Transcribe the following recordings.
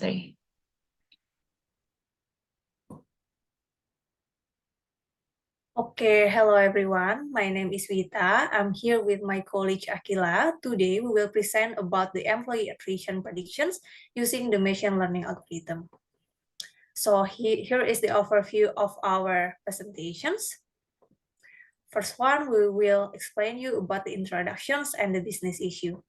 3. Okay, hello everyone. My name is Vita. I'm here with my colleague Akila. Today we will present about the employee attrition predictions using the machine learning algorithm. So here is the overview of our presentations. First one, we will explain you about the introductions and the business issue.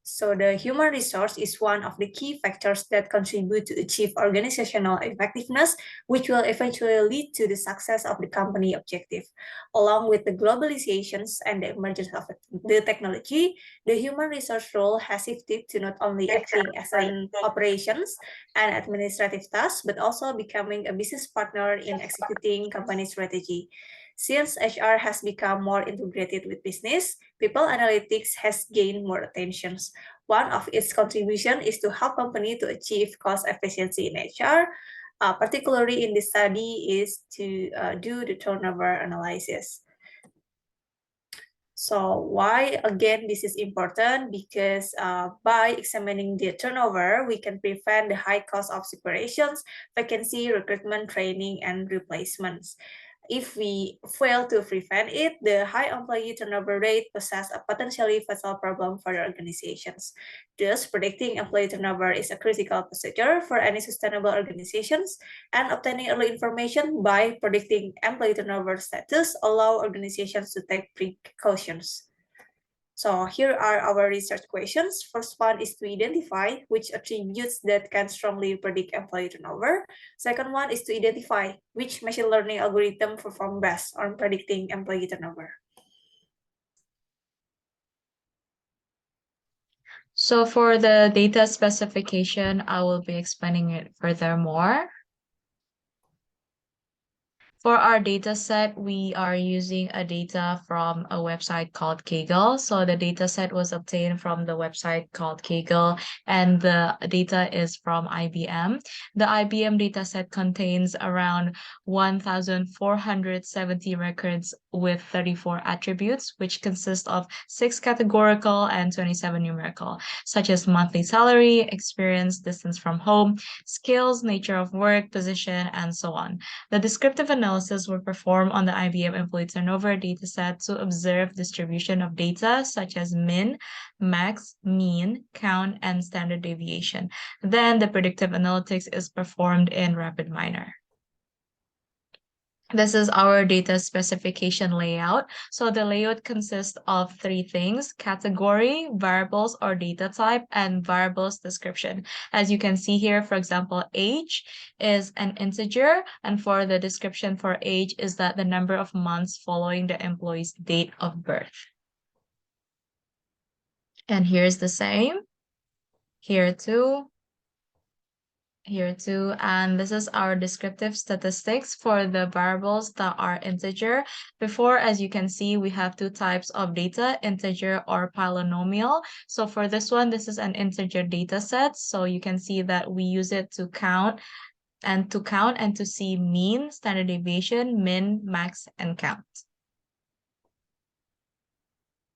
So the human resource is one of the key factors that contribute to achieve organizational effectiveness, which will eventually lead to the success of the company objective. Along with the globalizations and the emergence of the technology, the human resource role has shifted to not only acting as an operations and administrative task, but also becoming a business partner in executing company strategy. Since HR has become more integrated with business, people analytics has gained more attention. One of its contribution is to help company to achieve cost efficiency in HR. Particularly in this study is to do the turnover analysis. So why again this is important? Because by examining the turnover, we can prevent the high cost of separations, vacancy, recruitment, training, and replacements. If we fail to prevent it, the high employee turnover rate poses a potentially fatal problem for the organizations. Thus, predicting employee turnover is a critical procedure for any sustainable organizations, and obtaining early information by predicting employee turnover status allow organizations to take precautions. So here are our research questions. First one is to identify which attributes that can strongly predict employee turnover. Second one is to identify which machine learning algorithm perform best on predicting employee turnover. So for the data specification, I will be explaining it furthermore. For our data set, we are using a data from a website called Kaggle. So the data set was obtained from the website called Kaggle, and the data is from IBM. The IBM data set contains around 1,470 records with 34 attributes, which consist of 6 categorical and 27 numerical, such as monthly salary, experience, distance from home, skills, nature of work, position, and so on. The descriptive analysis were performed on the IBM employee turnover dataset to observe distribution of data such as min, max, mean, count, and standard deviation. Then the predictive analytics is performed in Rapidminer. This is our data specification layout. So the layout consists of 3 things: category, variables or data type, and variables description. As you can see here, for example, age is an integer, and for the description for age is that the number of months following the employee's date of birth. And here's the same. Here too. Here too, and this is our descriptive statistics for the variables that are integer. Before, as you can see, we have 2 types of data, integer or polynomial. So for this one, this is an integer data set. So you can see that we use it to count and to see mean, standard deviation, min, max, and count.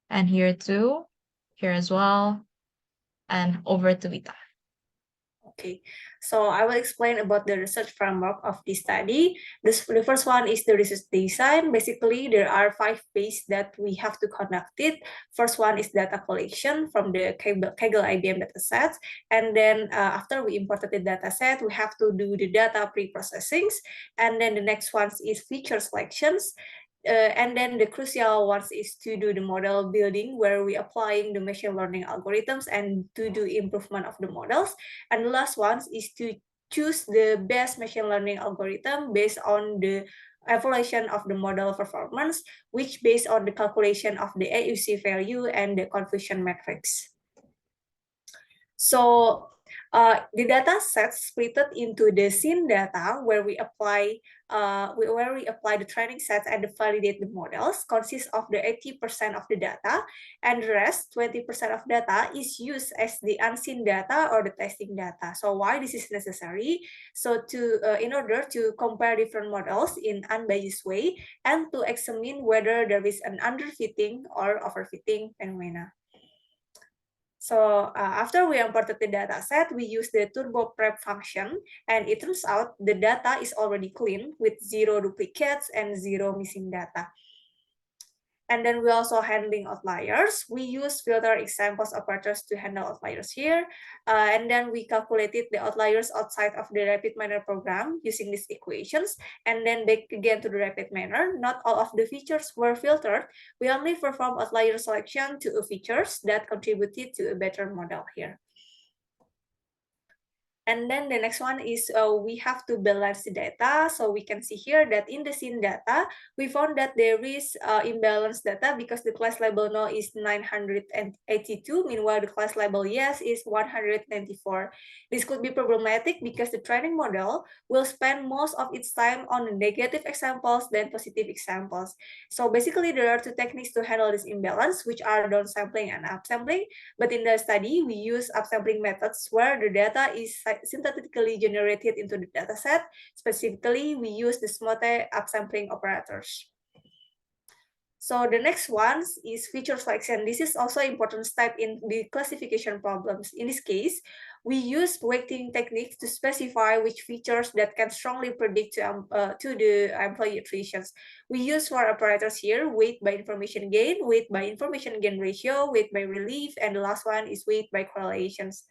And here too, here as well, and over to Vita. Okay, so I will explain about the research framework of this study. The first one is the research design. Basically, there are 5 phases that we have to conduct it. First one is data collection from the Kaggle IBM dataset. And then after we imported the dataset, we have to do the data pre-processing. And then the next one is feature selections. And then the crucial ones is to do the model building, where we applying the machine learning algorithms and to do improvement of the models. And the last one is to choose the best machine learning algorithm based on the evaluation of the model performance, which based on the calculation of the AUC value and the confusion matrix. So the data sets split into the scene data, where we apply the training sets and validate the models, consists of the 80% of the data, and the rest 20% of data is used as the unseen data or the testing data. So why this is necessary? So in order to compare different models in unbiased way and to examine whether there is an underfitting or overfitting phenomena. So after we imported the data set, we use the turbo prep function, and it turns out the data is already clean with 0 duplicates and 0 missing data. And then we also handling outliers. We use filter examples operators to handle outliers here. And then we calculated the outliers outside of the Rapidminer program using these equations. And then back again to the Rapidminer. Not all of the features were filtered. We only performed outlier selection to features that contributed to a better model here. And then the next one is we have to balance the data. So we can see here that in the scene data, we found that there is imbalanced data because the class label no is 982, meanwhile the class label yes is 194. This could be problematic because the training model will spend most of its time on negative examples than positive examples. So basically there are two techniques to handle this imbalance, which are downsampling and upsampling. But in the study, we use upsampling methods where the data is synthetically generated into the dataset. Specifically, we use the Smote upsampling operators. So the next one is feature selection. This is also an important step in the classification problems. In this case, we use weighting techniques to specify which features that can strongly predict to the employee attritions. We use four operators here: weight by information gain, weight by information gain ratio, weight by relief, and the last one is weight by correlations.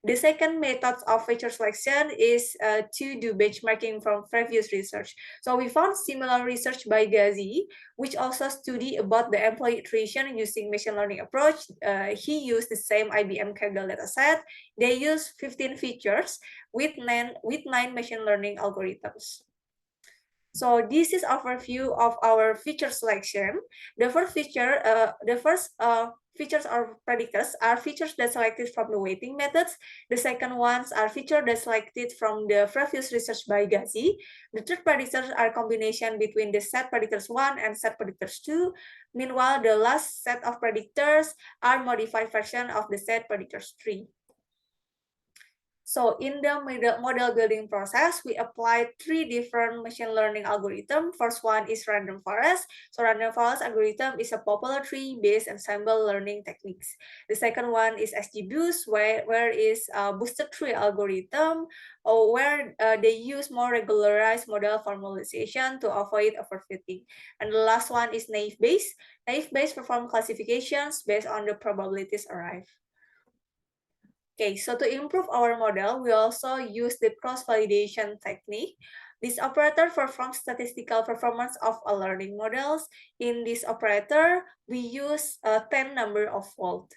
The second method of feature selection is to do benchmarking from previous research. So we found similar research by Ghazi, which also studied about the employee attrition using machine learning approach. He used the same IBM Kaggle dataset. They used 15 features with nine machine learning algorithms. So this is overview of our feature selection. The first features or predictors are features that selected from the weighting methods. The second ones are features that selected from the previous research by Ghazi. The third predictors are combination between the set predictors 1 and set predictors 2. Meanwhile, the last set of predictors are modified version of the set predictors 3. So in the model building process, we applied 3 different machine learning algorithms. First one is random forest. So random forest algorithm is a popular tree-based ensemble learning techniques. The second one is XGBoost, where is a boosted tree algorithm, or where they use more regularized model formalization to avoid overfitting. And the last one is naive Bayes. Naive Bayes perform classifications based on the probabilities arrived. Okay, so to improve our model, we also use the cross-validation technique. This operator performs statistical performance of a learning models. In this operator, we use a 10 number of fault.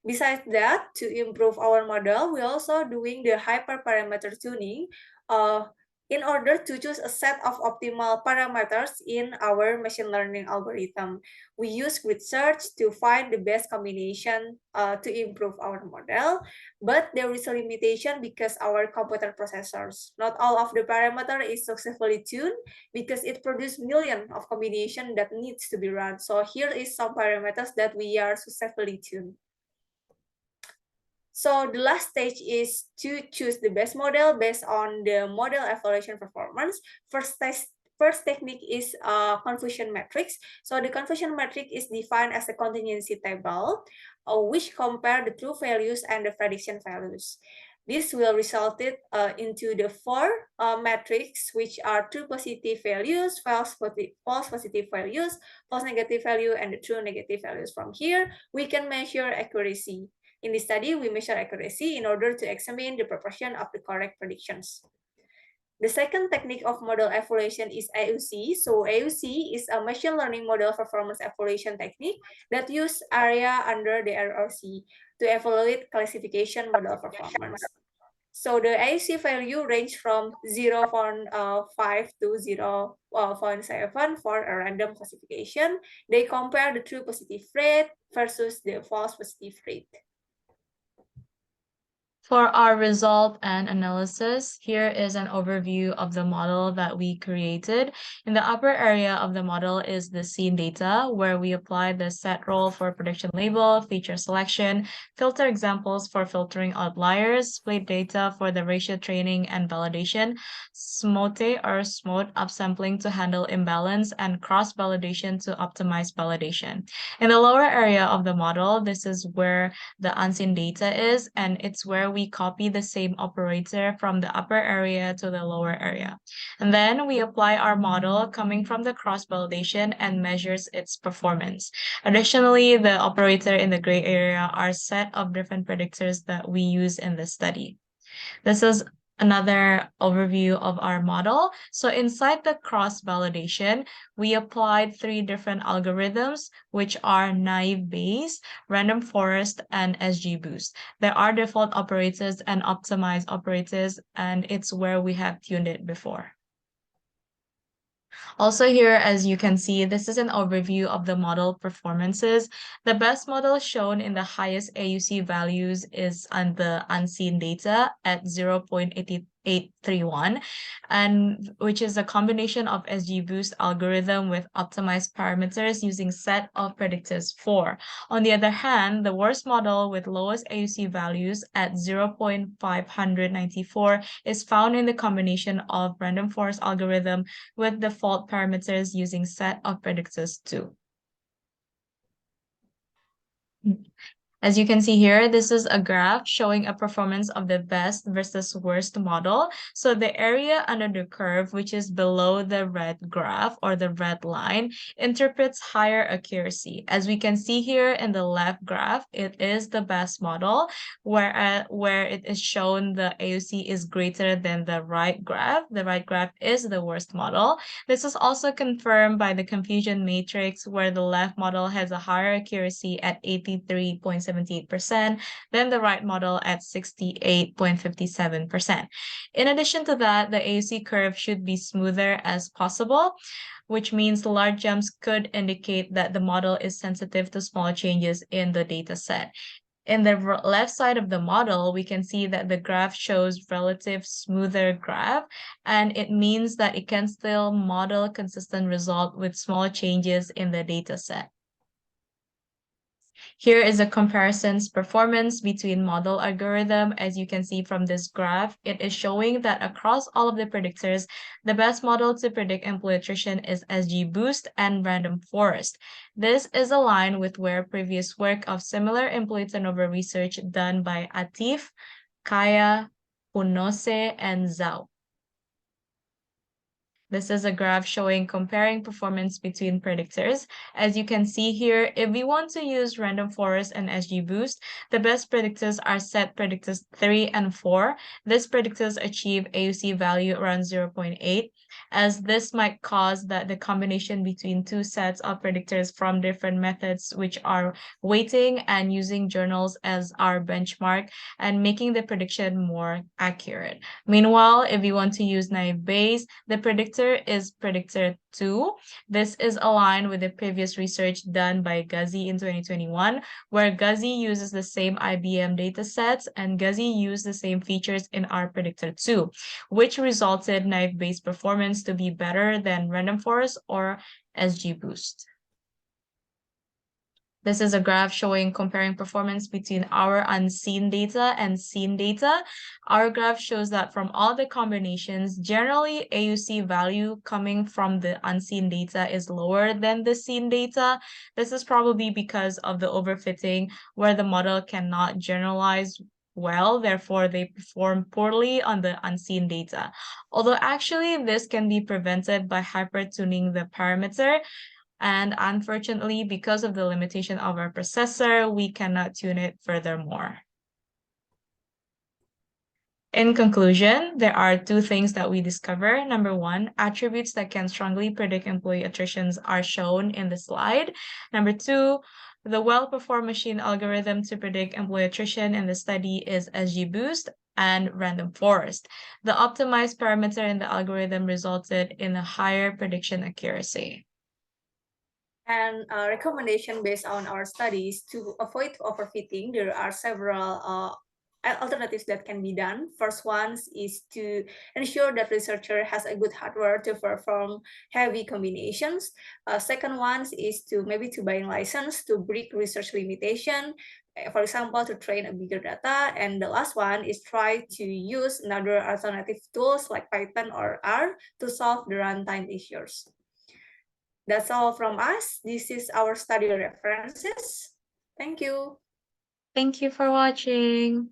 Besides that, to improve our model, we also doing the hyperparameter tuning. In order to choose a set of optimal parameters in our machine learning algorithm. We use grid search to find the best combination to improve our model, but there is a limitation because our computer processors. Not all of the parameter is successfully tuned because it produces millions of combinations that needs to be run. So here is some parameters that we are successfully tuned. So the last stage is to choose the best model based on the model evaluation performance. First technique is confusion matrix. So the confusion matrix is defined as a contingency table, which compare the true values and the prediction values. This will result into the 4 metrics, which are true positive values, false positive values, false negative value, and the true negative values. From here, we can measure accuracy. In this study, we measure accuracy in order to examine the proportion of the correct predictions. The second technique of model evaluation is AUC. So AUC is a machine learning model performance evaluation technique that use area under the RRC to evaluate classification model performance. So the AUC value range from 0.5 to 0.7 for a random classification. They compare the true positive rate versus the false positive rate. For our result and analysis, here is an overview of the model that we created. In the upper area of the model is the scene data, where we apply the set role for prediction label, feature selection, filter examples for filtering outliers, split data for the ratio training and validation, SMOTE or SMOTE upsampling to handle imbalance, and cross-validation to optimize validation. In the lower area of the model, this is where the unseen data is, and it's where we copy the same operator from the upper area to the lower area. And then we apply our model coming from the cross-validation and measures its performance. Additionally, the operator in the gray area are a set of different predictors that we use in this study. This is another overview of our model. So inside the cross-validation, we applied three different algorithms, which are naive Bayes, random forest, and SGBoost. There are default operators and optimized operators, and it's where we have tuned it before. Also here, as you can see, this is an overview of the model performances. The best model shown in the highest AUC values is on the unseen data at 0.8831, and which is a combination of SGBoost algorithm with optimized parameters using set of predictors 4. On the other hand, the worst model with lowest AUC values at 0.594 is found in the combination of random forest algorithm with default parameters using set of predictors 2. As you can see here, this is a graph showing a performance of the best versus worst model. So the area under the curve, which is below the red graph or the red line, interprets higher accuracy. As we can see here in the left graph, it is the best model, where it is shown the AUC is greater than the right graph. The right graph is the worst model. This is also confirmed by the confusion matrix, where the left model has a higher accuracy at 83.78%, then the right model at 68.57%. In addition to that, the AUC curve should be smoother as possible, which means large jumps could indicate that the model is sensitive to small changes in the data set. In the left side of the model, we can see that the graph shows relative smoother graph, and it means that it can still model consistent result with small changes in the data set. Here is a comparisons performance between model algorithm. As you can see from this graph, it is showing that across all of the predictors, the best model to predict employee attrition is SGBoost and random forest. This is aligned with where previous work of similar employee turnover research done by Atif, Kaya, Punose, and Zhao. This is a graph showing comparing performance between predictors. As you can see here, if we want to use random forest and SGBoost, the best predictors are set predictors 3 and 4. These predictors achieve AUC value around 0.8, as this might cause that the combination between two sets of predictors from different methods, which are weighting and using journals as our benchmark, and making the prediction more accurate. Meanwhile, if we want to use naive Bayes, the predictor is predictor 2. This is aligned with the previous research done by Ghazi in 2021, where Ghazi uses the same IBM datasets and Ghazi used the same features in our predictor 2, which resulted naive Bayes performance to be better than random forest or SGBoost. This is a graph showing comparing performance between our unseen data and seen data. Our graph shows that from all the combinations, generally AUC value coming from the unseen data is lower than the seen data. This is probably because of the overfitting, where the model cannot generalize well, therefore they perform poorly on the unseen data. Although actually this can be prevented by hypertuning the parameter, and unfortunately, because of the limitation of our processor, we cannot tune it furthermore. In conclusion, there are two things that we discover. Number one, attributes that can strongly predict employee attritions are shown in the slide. Number two, the well-performed machine algorithm to predict employee attrition in the study is SGBoost and random forest. The optimized parameter in the algorithm resulted in a higher prediction accuracy. And a recommendation based on our studies to avoid overfitting, there are several alternatives that can be done. First one is to ensure that researcher has a good hardware to perform heavy combinations. Second one is to maybe to buying license to break research limitation, for example, to train a bigger data. And the last one is try to use another alternative tools like Python or R to solve the runtime issues. That's all from us. This is our study references. Thank you. Thank you for watching.